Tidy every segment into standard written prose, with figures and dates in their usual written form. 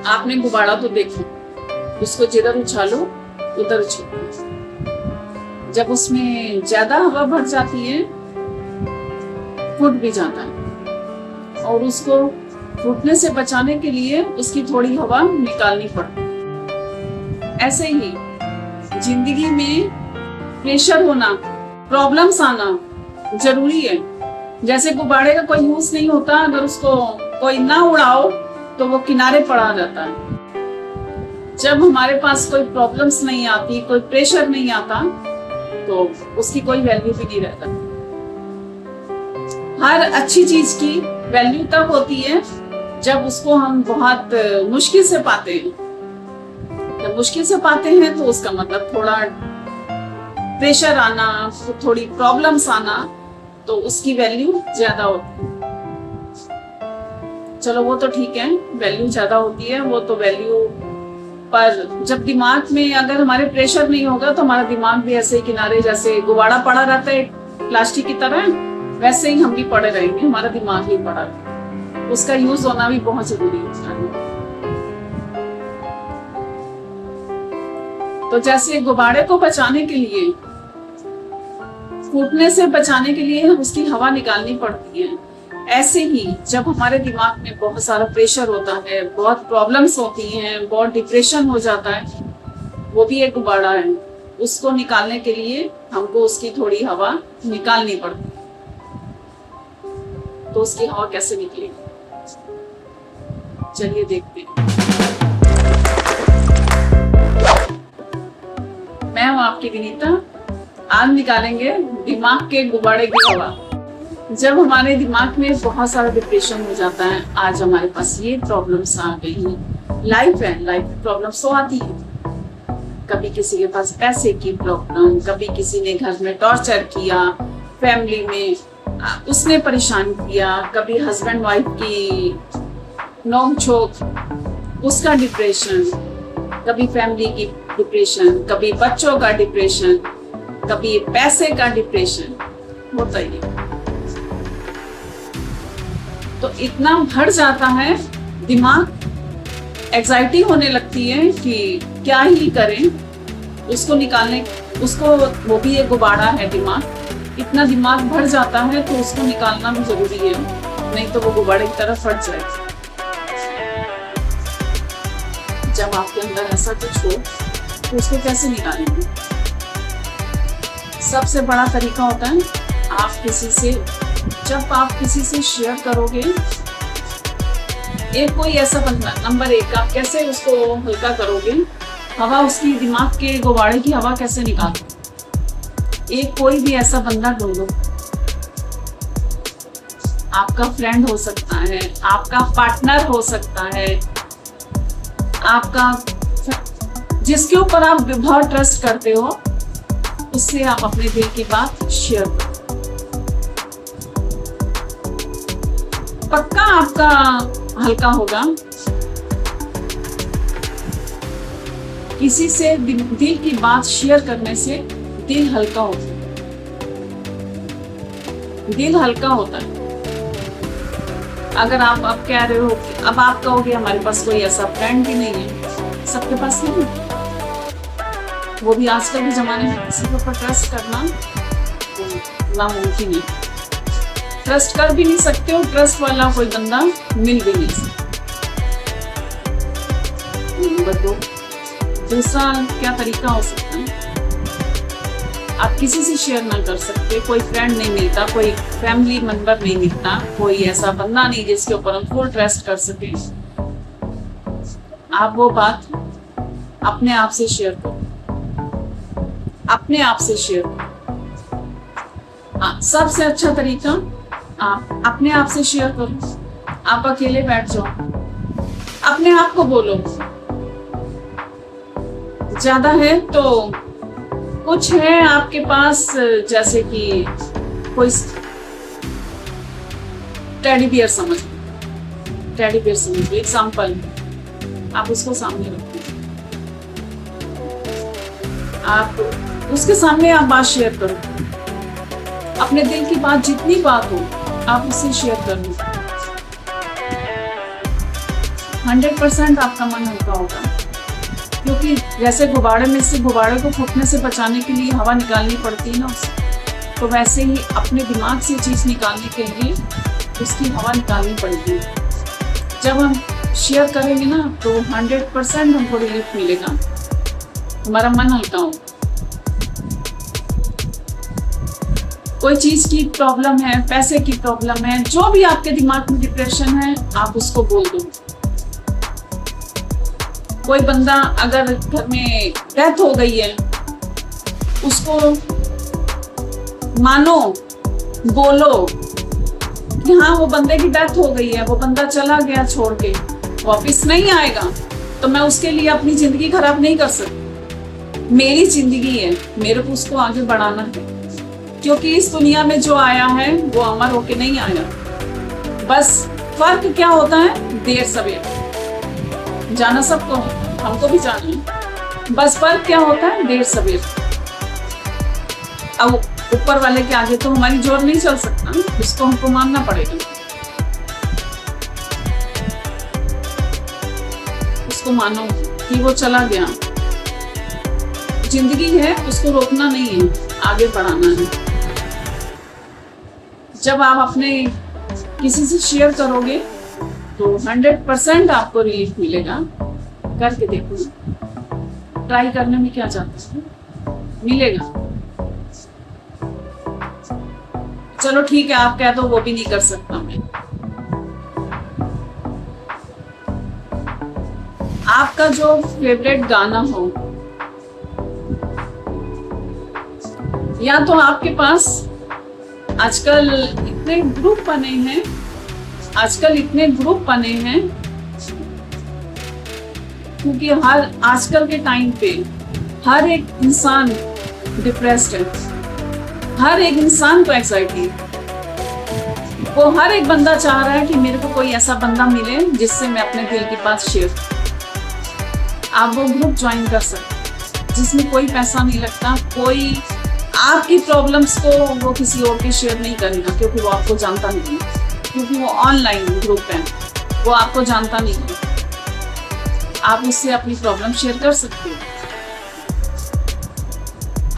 आपने गुब्बारा तो देखा, उसको जिधर उछालो उधर उछलो। जब उसमें ज्यादा हवा भर जाती है फूट भी जाता है, और उसको फूटने से बचाने के लिए उसकी थोड़ी हवा निकालनी पड़ती है। ऐसे ही जिंदगी में प्रेशर होना, प्रॉब्लम्स आना जरूरी है। जैसे गुब्बारे का कोई यूज नहीं होता, अगर उसको कोई ना उड़ाओ तो वो किनारे पड़ा जाता है। जब हमारे पास कोई प्रॉब्लम्स नहीं आती, कोई प्रेशर नहीं आता, तो उसकी कोई वैल्यू भी नहीं रहता। हर अच्छी चीज की वैल्यू तब होती है जब उसको हम बहुत मुश्किल से पाते हैं। जब मुश्किल से पाते हैं तो उसका मतलब थोड़ा प्रेशर आना, थोड़ी प्रॉब्लम्स आना, तो उसकी वैल्यू ज्यादा होती है। चलो वो तो ठीक है, वैल्यू ज्यादा होती है, वो तो वैल्यू। पर जब दिमाग में अगर हमारे प्रेशर नहीं होगा तो हमारा दिमाग भी ऐसे ही किनारे, जैसे गुब्बारा पड़ा रहता है प्लास्टिक की तरह, वैसे ही हम भी पड़े रहेंगे, हमारा दिमाग ही पड़ा रहेगा। उसका यूज होना भी बहुत जरूरी है। तो जैसे गुब्बारे को बचाने के लिए, फूटने से बचाने के लिए उसकी हवा निकालनी पड़ती है, ऐसे ही जब हमारे दिमाग में बहुत सारा प्रेशर होता है, बहुत प्रॉब्लम्स होती हैं, बहुत डिप्रेशन हो जाता है, वो भी एक गुब्बारा है। उसको निकालने के लिए हमको उसकी थोड़ी हवा निकालनी पड़ती है। तो उसकी हवा कैसे निकलेगी, चलिए देखते हैं। मैं हूं आपकी विनीता। आज निकालेंगे दिमाग के गुब्बारे की हवा। जब हमारे दिमाग में बहुत सारा डिप्रेशन हो जाता है, आज हमारे पास ये प्रॉब्लम्स आ गई हैं, लाइफ है, लाइफ में प्रॉब्लम्स तो आती है। कभी किसी के पास पैसे की प्रॉब्लम, कभी किसी ने घर में टॉर्चर किया, फैमिली में उसने परेशान किया, कभी हस्बैंड वाइफ की नोक झोंक, उसका डिप्रेशन, कभी फैमिली की डिप्रेशन, कभी बच्चों का डिप्रेशन, कभी पैसे का डिप्रेशन होता ही है। तो इतना भर जाता है, दिमाग एंजाइटी होने लगती है कि क्या ही करें उसको निकालने। उसको, वो भी एक गुब्बारा है दिमाग, इतना दिमाग भर जाता है तो उसको निकालना भी जरूरी है, नहीं तो वो गुब्बारे की तरह फट जाएगा। जब आपके अंदर ऐसा कुछ हो तो उसको कैसे निकालेंगे? सबसे बड़ा तरीका होता है, आप किसी से, जब आप किसी से शेयर करोगे, एक कोई ऐसा बंदा, नंबर एक, आप कैसे उसको हल्का करोगे, हवा उसकी दिमाग के गुब्बारे की हवा कैसे निकालोगे? एक कोई भी ऐसा बंदा ढूंढो। आपका फ्रेंड हो सकता है, आपका पार्टनर हो सकता है, आपका जिसके ऊपर आप बहुत ट्रस्ट करते हो, उससे आप अपने दिल की बात शेयर करो। पक्का आपका हल्का होगा। किसी से दिल की बात शेयर करने से दिल हल्का होता है, दिल हल्का होता है। अगर आप अब कह रहे हो, अब आप कहोगे हमारे पास कोई ऐसा फ्रेंड भी नहीं है, सबके पास नहीं है। वो भी आजकल के जमाने में किसी के ऊपर ट्रस्ट करना नामुमकिन है। ट्रस्ट कर भी नहीं सकते हो, ट्रस्ट वाला कोई बंदा मिल भी नहीं सकता। नंबर 2, दूसरा क्या तरीका हो सकता है? आप किसी से शेयर ना कर सकते, कोई फ्रेंड नहीं मिलता, कोई फैमिली मेंबर नहीं मिलता, कोई ऐसा बंदा नहीं जिसके ऊपर हम फुल ट्रस्ट कर सके। आप वो बात अपने आप से शेयर करो, अपने आप से शेयर करो। सबसे अच्छा तरीका, आप अपने आप से शेयर करो। आप अकेले बैठ जाओ, अपने आप को बोलो। ज्यादा है तो कुछ है आपके पास, जैसे कि कोई टेडी बियर समझ लो, टेडी बियर समझ लो, एग्जाम्पल, आप उसको सामने रखो, आप उसके सामने आप बात शेयर करो, अपने दिल की बात, जितनी बात हो आप उससे शेयर कर लो। 100% आपका मन हल्का होगा। क्योंकि जैसे गुब्बारे में से गुब्बारे को फूटने से बचाने के लिए हवा निकालनी पड़ती है ना उससे, तो वैसे ही अपने दिमाग से चीज़ निकालने के लिए उसकी हवा निकालनी पड़ती है। जब हम शेयर करेंगे ना तो 100% हमको रिलीफ मिलेगा, हमारा मन हल्का होगा। कोई चीज़ की प्रॉब्लम है, पैसे की प्रॉब्लम है, जो भी आपके दिमाग में डिप्रेशन है, आप उसको बोल दो। कोई बंदा अगर घर में डेथ हो गई है, उसको मानो, बोलो कि हाँ वो बंदे की डेथ हो गई है, वो बंदा चला गया छोड़ के, वापिस नहीं आएगा, तो मैं उसके लिए अपनी जिंदगी खराब नहीं कर सकती। मेरी जिंदगी है, मेरे को उसको आगे बढ़ाना है। क्योंकि इस दुनिया में जो आया है वो अमर होके नहीं आया। बस फर्क क्या होता है, देर सवेर। जाना सबको, हमको भी जाना है। बस फर्क क्या होता है, देर सवेर। अब ऊपर वाले के आगे तो हमारी जोर नहीं चल सकता, उसको हमको मानना पड़ेगा। उसको मानो कि वो चला गया, जिंदगी है, उसको रोकना नहीं है, आगे बढ़ाना है। जब आप अपने किसी से शेयर करोगे तो 100% आपको रिलीफ मिलेगा। करके देखो, ट्राई करने में क्या जाता है, मिलेगा। चलो ठीक है, आप कह दो वो भी नहीं कर सकता मैं। आपका जो फेवरेट गाना हो, या तो आपके पास आजकल इतने ग्रुप बने हैं, क्योंकि आजकल के टाइम पे हर एक इंसान डिप्रेस्ड है, हर एक इंसान को एंजाइटी है। वो हर एक बंदा चाह रहा है कि मेरे को कोई ऐसा बंदा मिले जिससे मैं अपने दिल की बात शेयर। आप वो ग्रुप ज्वाइन कर सकते, जिसमें कोई पैसा नहीं लगता, कोई आपकी प्रॉब्लम्स को वो किसी और के शेयर नहीं करेगा, क्योंकि वो आपको जानता नहीं है, क्योंकि वो ऑनलाइन ग्रुप है, वो आपको जानता नहीं है। आप उससे अपनी प्रॉब्लम शेयर कर सकते हो।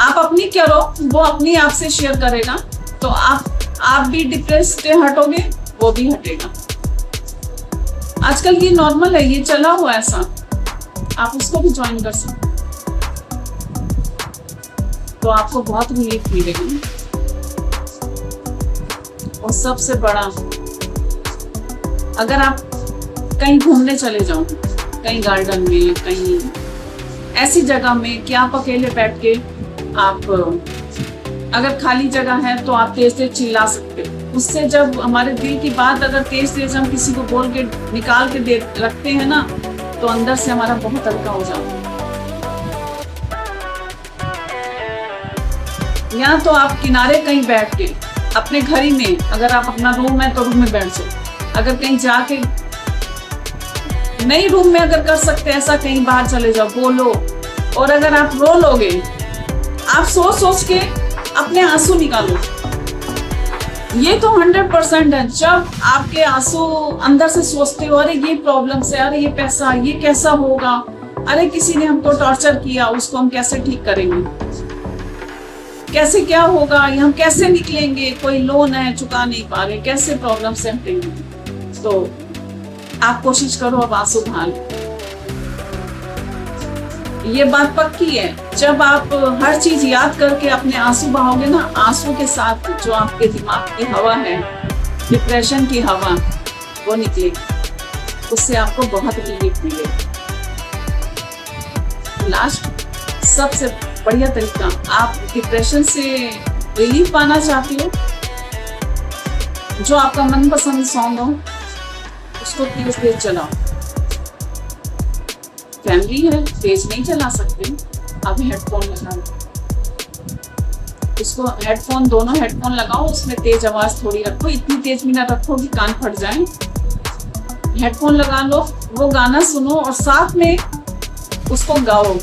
आप अपनी करो, वो अपनी आपसे शेयर करेगा, तो आप भी डिप्रेस्ड हटोगे, वो भी हटेगा। आजकल ये नॉर्मल है, ये चला हुआ ऐसा, आप उसको भी ज्वाइन कर सकते हो, तो आपको बहुत रिलीफ मिलेगी। और सबसे बड़ा, अगर आप कहीं घूमने चले जाओ, कहीं गार्डन में, कहीं ऐसी जगह में कि आप अकेले बैठ के, आप अगर खाली जगह है तो आप तेज तेज चिल्ला सकते हो। उससे जब हमारे दिल की बात अगर तेज तेज हम किसी को बोल के निकाल के दे रखते हैं ना, तो अंदर से हमारा बहुत हल्का हो जाता है। या तो आप किनारे कहीं बैठ के अपने घर ही में, अगर आप अपना रूम है तो रूम में बैठ जाओ, अगर कहीं जाके नहीं रूम में अगर कर सकते ऐसा, कहीं बाहर चले जाओ, बोलो। और अगर आप रो लोगे, आप सोच सोच के अपने आंसू निकालो, ये तो 100% है। जब आपके आंसू अंदर से सोचते हो, अरे ये प्रॉब्लम से, अरे ये पैसा, ये कैसा होगा, अरे किसी ने हमको टॉर्चर किया, उसको हम कैसे ठीक करेंगे, कैसे क्या होगा, हम कैसे निकलेंगे, कोई लोन है चुका नहीं पा रहे, कैसे प्रॉब्लम से हटेंगे। तो आप कोशिश करो अब आंसू बहा लो। ये बात पक्की है, जब आप हर चीज याद करके अपने आंसू बहाओगे ना, आंसू के साथ जो आपके दिमाग की हवा है, डिप्रेशन की हवा, वो निकलेगी, उससे आपको बहुत रिलीफ मिलेगी। लास्ट सबसे बढ़िया तरीका, आप डिप्रेशन से रिलीफ पाना चाहते हो, जो आपका मनपसंद सॉन्ग हो उसको तेज तेज चलाओ। फैमिली है, तेज नहीं चला सकते, आप हेडफोन लगा लो, इसको हेडफोन, दोनों हेडफोन लगाओ, उसमें तेज आवाज थोड़ी रखो, इतनी तेज भी ना रखो कि कान फट जाए। हेडफोन लगा लो, वो गाना सुनो और साथ में उसको गाओ,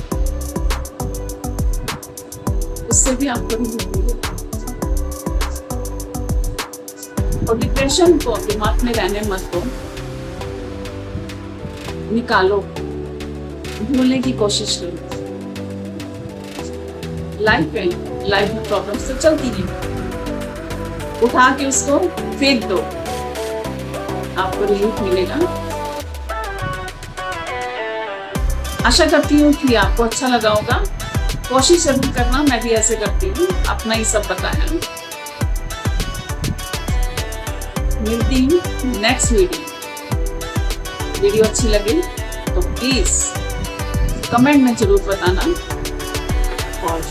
उससे भी आपको रिलीफ मिलेगा। और डिप्रेशन को दिमाग में रहने मत दो, निकालो, भूलने की कोशिश करो। लाइफ में प्रॉब्लम्स तो चलती नहीं, उठा के उसको फेंक दो, आपको रिलीफ मिलेगा। आशा करती हूँ कि आपको अच्छा लगा होगा। कोशिश जरूर करना, मैं भी ऐसे करती हूँ, अपना ही सब बताया। मिलती हूँ नेक्स्ट वीडियो अच्छी लगे तो प्लीज कमेंट में जरूर बताना। और